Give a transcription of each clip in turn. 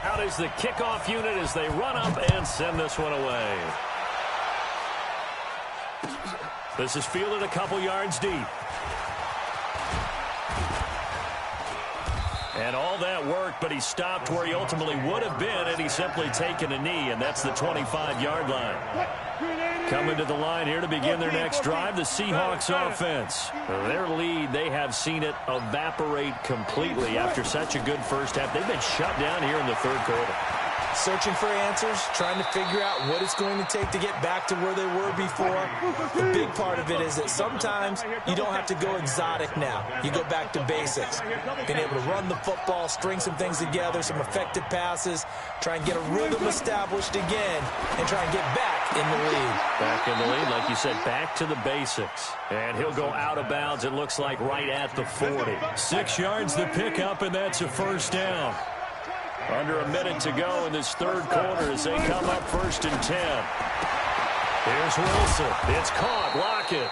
Out is the kickoff unit as they run up and send this one away. This is fielded a couple yards deep. And all that work, but he stopped where he ultimately would have been, and he's simply taken a knee, and that's the 25-yard line. Coming to the line here to begin their next drive, the Seahawks offense. Their lead, they have seen it evaporate completely after such a good first half. They've been shut down here in the third quarter. Searching for answers, trying to figure out what it's going to take to get back to where they were before. The big part of it is that sometimes you don't have to go exotic now. You go back to basics. Being able to run the football, string some things together, some effective passes, try and get a rhythm established again, and try and get back in the lead. Back in the lead, like you said, back to the basics. And he'll go out of bounds, it looks like, right at the 40. 6 yards the pickup, and that's a first down. Under a minute to go in this third quarter as they come up 1st and 10. Here's Wilson. It's caught. Lockett.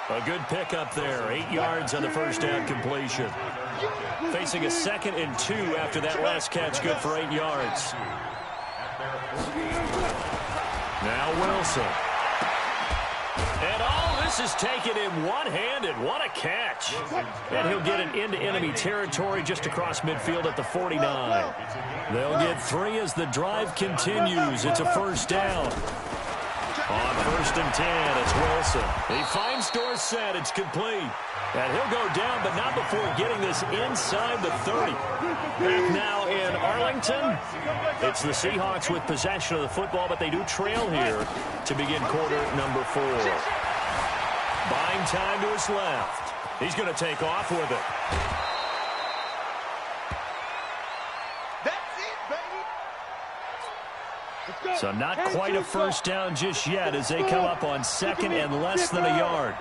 A good pickup there. 8 yards on the first down completion. Facing a 2nd and 2 after that last catch. Good for 8 yards. Now Wilson. And all this is taken in one-handed. What a catch. And he'll get it into enemy territory just across midfield at the 49. They'll get 3 as the drive continues. It's a first down. On 1st and 10, it's Wilson. He finds Dorsett. It's complete. And he'll go down, but not before getting this inside the 30. Back now in Arlington. It's the Seahawks with possession of the football, but they do trail here to begin quarter number 4. Buying time to his left. He's going to take off with it. So not quite a first down just yet as they come up on 2nd and less than a yard.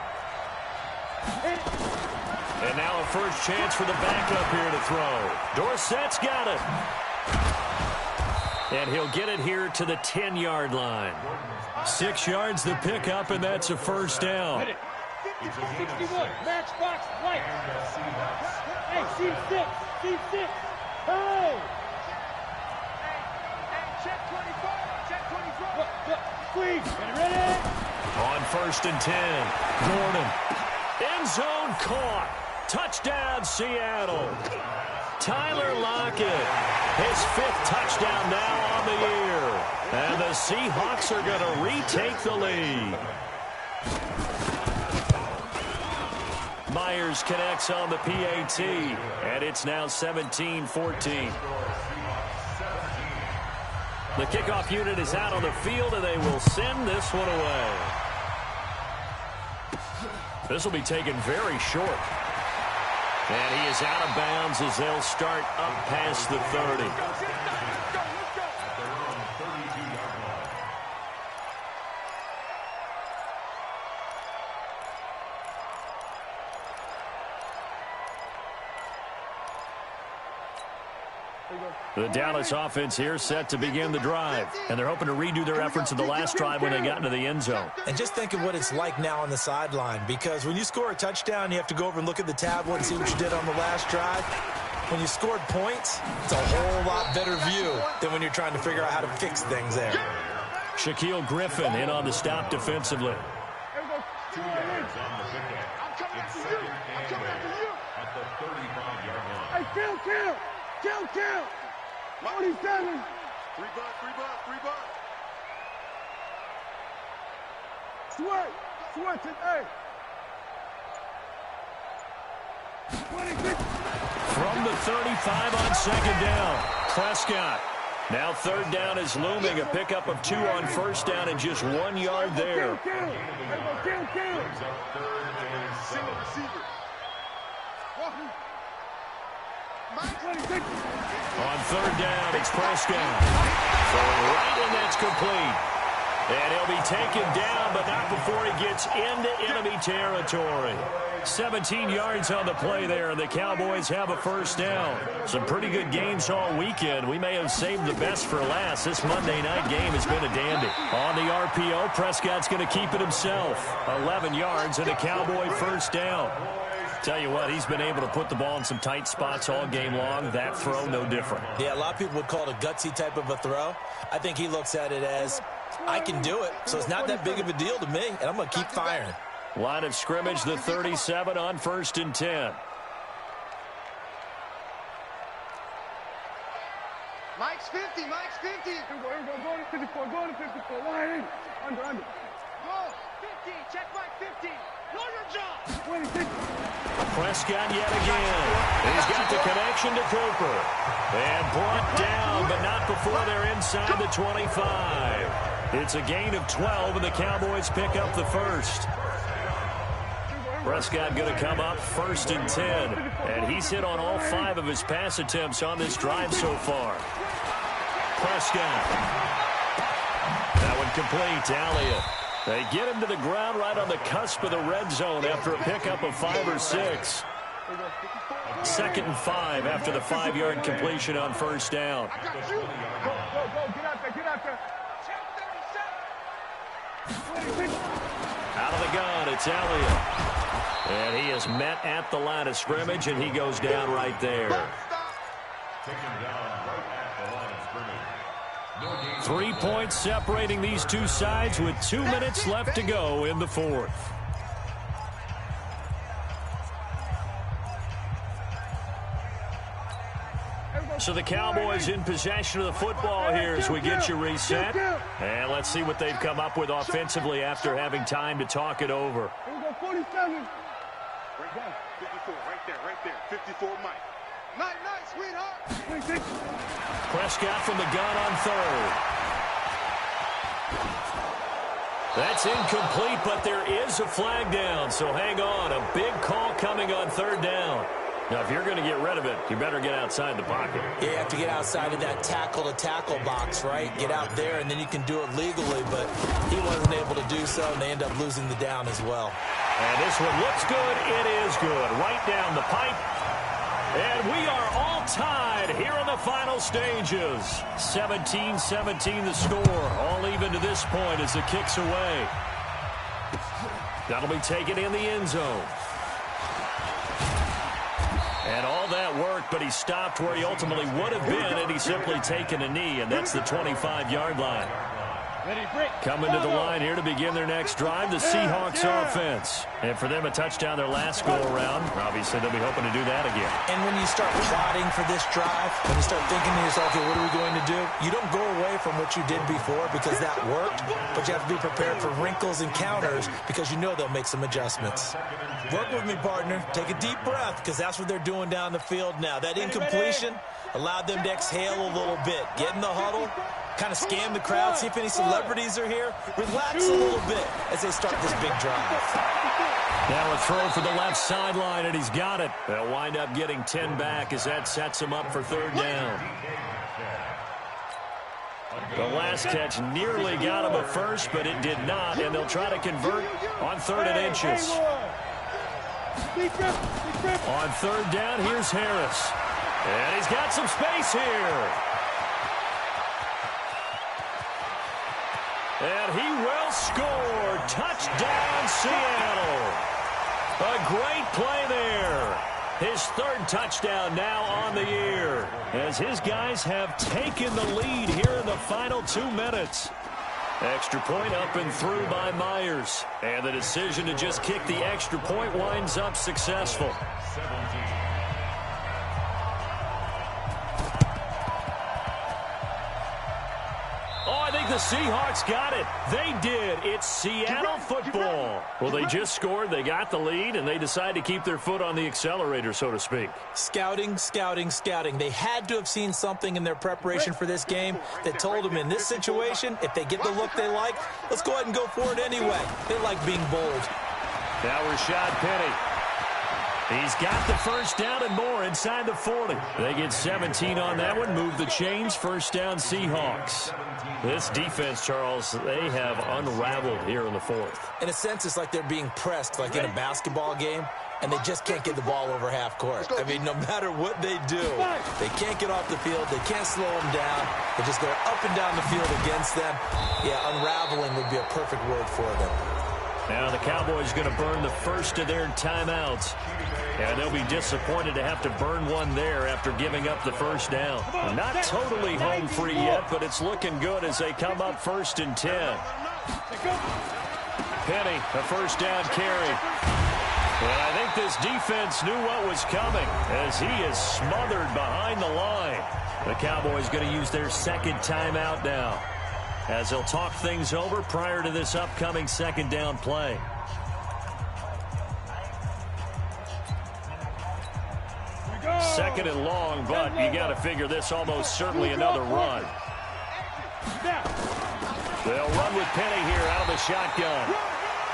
And now a first chance for the backup here to throw. Dorsett's got it. And he'll get it here to the 10-yard line. 6 yards the pickup, and that's a first down. 61, matchbox, white. Hey, seat 6, seat 6. Hey! Check 24, check 24. Look, squeeze. Ready? On 1st and 10, Gordon. End zone caught. Touchdown, Seattle. Tyler Lockett, his 5th touchdown now on the year. And the Seahawks are going to retake the lead. Myers connects on the PAT, and it's now 17-14. The kickoff unit is out on the field, and they will send this one away. This will be taken very short. And he is out of bounds as they'll start up past the 30. The Dallas offense here set to begin the drive. And they're hoping to redo their efforts in the last drive when they got into the end zone. And just think of what it's like now on the sideline. Because when you score a touchdown, you have to go over and look at the tablet and see what you did on the last drive. When you scored points, it's a whole lot better view than when you're trying to figure out how to fix things there. Shaquille Griffin in on the stop defensively. 2 yards on the pickup. I'm coming after you. I'm coming after you. At the 35-yard line. Hey, kill. 27. 3 buck. Sweat today. 26. From the 35 on 2nd down, Prescott. Now 3rd down is looming. A pickup of 2 on 1st down and just 1 yard there. Kill. Single receiver. On 3rd down, it's Prescott. Throwing right, and that's complete. And he'll be taken down, but not before he gets into enemy territory. 17 yards on the play there, and the Cowboys have a first down. Some pretty good games all weekend. We may have saved the best for last. This Monday night game has been a dandy. On the RPO, Prescott's going to keep it himself. 11 yards and a Cowboy first down. Tell you what, he's been able to put the ball in some tight spots all game long. That throw, no different. Yeah, a lot of people would call it a gutsy type of a throw. I think he looks at it as, I can do it, so it's not that big of a deal to me, and I'm going to keep firing. Line of scrimmage, the 37 on 1st and 10. Mike's 50, Mike's 50. Go to 54, go to 54. Wide in. Under. Go. 50, check Mike 50. Know your job. Prescott yet again. He's got the connection to Cooper. And brought down, but not before they're inside the 25. It's a gain of 12, and the Cowboys pick up the first. Prescott going to come up 1st and 10. And he's hit on all 5 of his pass attempts on this drive so far. Prescott. That one complete to Elliott. They get him to the ground right on the cusp of the red zone after a pickup of 5 or 6. 2nd and 5 after the 5-yard completion on 1st down. Go, get out there. Out of the gun, it's Elliott. And he is met at the line of scrimmage, and he goes down right there. Taken down right at the line of scrimmage. 3 points separating these two sides with 2 minutes left to go in the 4th. So the Cowboys in possession of the football here as we get you reset. And let's see what they've come up with offensively after having time to talk it over. Here we go, 47. Right down. 54, right there. 54, Mike. Night, sweetheart. 26. Prescott from the gun on 3rd. That's incomplete, but there is a flag down, so hang on. A big call coming on 3rd down. Now, if you're going to get rid of it, you better get outside the pocket. Yeah, you have to get outside of that tackle-to-tackle box, right? Get out there, and then you can do it legally, but he wasn't able to do so, and they end up losing the down as well. And this one looks good. It is good. Right down the pipe. And we are all tied here in the final stages. 17-17 the score. All even to this point as the kick's away. That'll be taken in the end zone. And all that worked, but he stopped where he ultimately would have been had he simply taken a knee, and that's the 25-yard line. Coming to the line here to begin their next drive, the Seahawks offense. And for them, a touchdown their last go-around. Obviously, they'll be hoping to do that again. And when you start plotting for this drive, when you start thinking to yourself, okay, what are we going to do? You don't go away from what you did before because that worked, but you have to be prepared for wrinkles and counters because you know they'll make some adjustments. Work with me, partner. Take a deep breath because that's what they're doing down the field now. That incompletion allowed them to exhale a little bit. Get in the huddle. Kind of scan the crowd, see if any celebrities are here. Relax a little bit as they start this big drive. Now a throw for the left sideline, and he's got it. They'll wind up getting 10 back as that sets him up for 3rd down. The last catch nearly got him a first, but it did not, and they'll try to convert on 3rd and inches. On 3rd down, here's Harris. And he's got some space here. And he will score. Touchdown, Seattle. A great play there. His 3rd touchdown now on the year, as his guys have taken the lead here in the final 2 minutes. Extra point up and through by Myers. And the decision to just kick the extra point winds up successful. The Seahawks got it. They did. It's Seattle football. Well, they just scored. They got the lead, and they decide to keep their foot on the accelerator, so to speak. Scouting. They had to have seen something in their preparation for this game that told them in this situation, if they get the look they like, let's go ahead and go for it anyway. They like being bold. Now Rashad Penny. He's got the first down and more inside the 40. They get 17 on that one. Move the chains. First down, Seahawks. This defense, Charles, they have unraveled here in the 4th. In a sense, it's like they're being pressed like in a basketball game, and they just can't get the ball over half court. I mean, no matter what they do, they can't get off the field. They can't slow them down. They just go up and down the field against them. Yeah, unraveling would be a perfect word for them. Now the Cowboys going to burn the first of their timeouts. And they'll be disappointed to have to burn one there after giving up the first down. Not totally home free yet, but it's looking good as they come up 1st and 10. Penny, a first down carry. And I think this defense knew what was coming as he is smothered behind the line. The Cowboys going to use their second timeout now as they'll talk things over prior to this upcoming second down play. Second and long, but you got to figure this almost certainly another run. They'll run with Penny here out of the shotgun.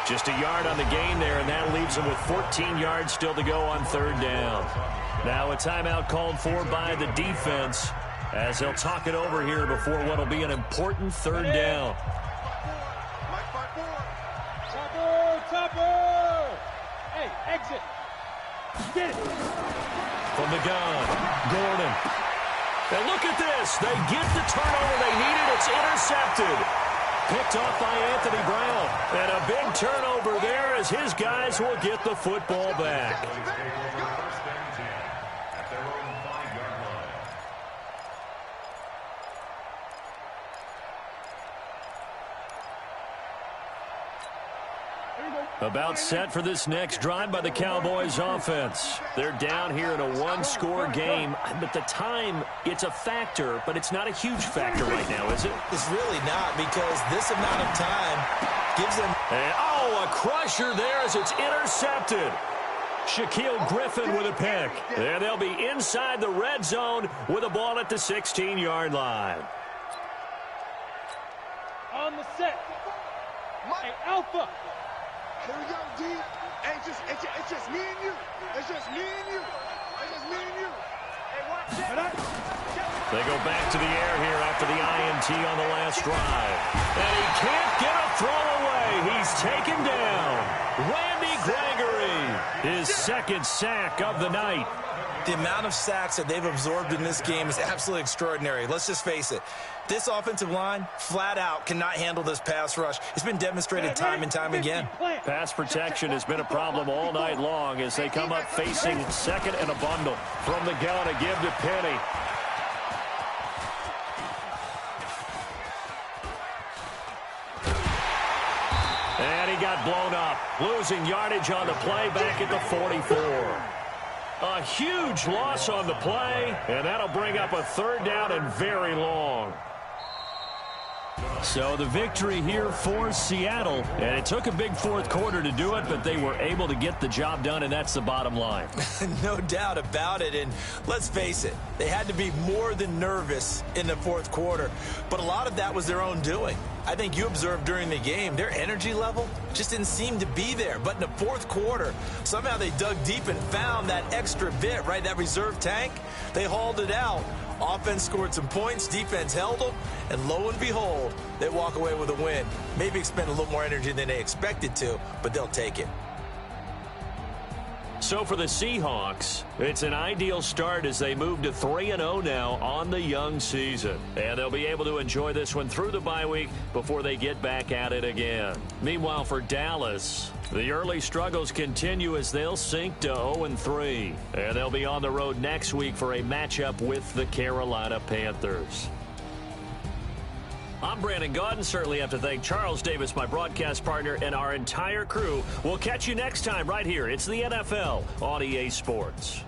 Just a yard on the gain there, and that leaves them with 14 yards still to go on 3rd down. Now a timeout called for by the defense as they'll talk it over here before what will be an important 3rd down. Chopper! Hey, exit! Get it! From the gun, Gordon. And look at this. They get the turnover they needed. It's intercepted. Picked off by Anthony Brown. And a big turnover there as his guys will get the football back. About set for this next drive by the Cowboys offense. They're down here in a one-score game, but the time, it's a factor, but it's not a huge factor right now, is it? It's really not, because this amount of time gives them... And, oh, a crusher there as it's intercepted. Shaquille Griffin with a pick. And they'll be inside the red zone with a ball at the 16-yard line. On the set. Hey, Alpha. Here we go, D. Hey, it's just me and you. It's just me and you. It's just me and you. Hey, watch it. They go back to the air here after the INT on the last drive. And he can't get a throw away. He's taken down. Randy Gregory, his second sack of the night. The amount of sacks that they've absorbed in this game is absolutely extraordinary. Let's just face it. This offensive line, flat out, cannot handle this pass rush. It's been demonstrated time and time again. Pass protection has been a problem all night long as they come up facing second and a bundle. From the gun, a give to Penny. And he got blown up, losing yardage on the play back at the 44. A huge loss on the play, and that'll bring up a 3rd down and very long. So the victory here for Seattle, and it took a big 4th quarter to do it, but they were able to get the job done, and that's the bottom line. No doubt about it, and let's face it, they had to be more than nervous in the 4th quarter, but a lot of that was their own doing. I think you observed during the game, their energy level just didn't seem to be there, but in the 4th quarter, somehow they dug deep and found that extra bit, right, that reserve tank. They hauled it out. Offense scored some points, defense held them, and lo and behold, they walk away with a win. Maybe expend a little more energy than they expected to, but they'll take it. So for the Seahawks, it's an ideal start as they move to 3-0 now on the young season. And they'll be able to enjoy this one through the bye week before they get back at it again. Meanwhile, for Dallas, the early struggles continue as they'll sink to 0-3. And they'll be on the road next week for a matchup with the Carolina Panthers. I'm Brandon Gaudin. Certainly have to thank Charles Davis, my broadcast partner, and our entire crew. We'll catch you next time right here. It's the NFL on EA Sports.